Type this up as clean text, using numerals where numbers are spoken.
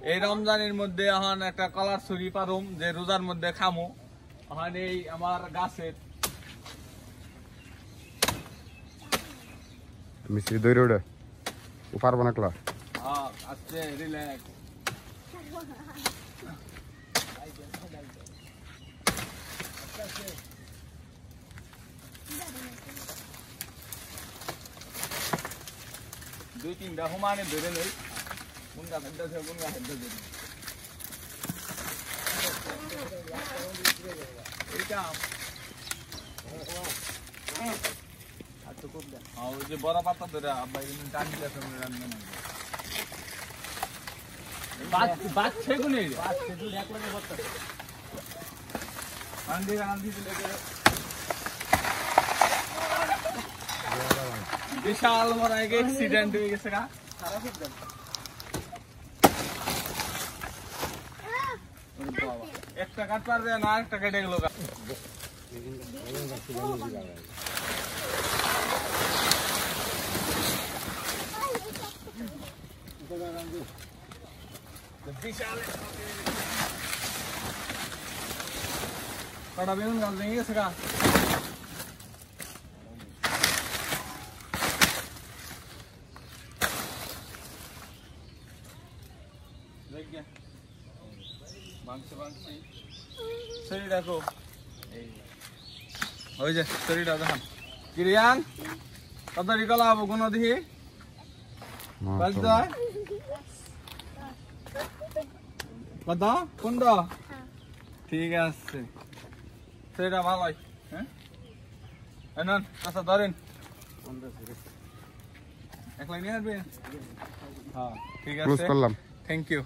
এই রমজানের মধ্যে এখন একটা কলার ছুরি পারুম যে রোজার মধ্যে খামু। এখন এই আমার গাছের মিস্ত্রি দৌড়ে ওঠে ও পারবো না ক্লা আচ্ছা রিল্যাক্স। দুই তিনটা সমানে ধরে লই কোন গাছের ধরে কোন গাছের ধরে এইটা ওই যে বড় পাতা ধরে আব্বা টান দিয়েছে বাচ্চা গুলি বিশাল বড় এক অ্যাক্সিডেন্ট হয়ে গেছে গা একটা কাট পারবে না একটা কেটে গেল গা বিশাল কটা বেগুন গাছ ভেঙে গেছে গা শরীর দেখো ওই যে শরীরটা দেখান কিরিয়ান কত রিকলা হবো কোনো দেখি কত কোনটা ঠিক আছে শরীরটা ভালোই হ্যাঁ আচ্ছা ধরেন একলাই নিয়ে আসবে হ্যাঁ ঠিক আছে থ্যাংক ইউ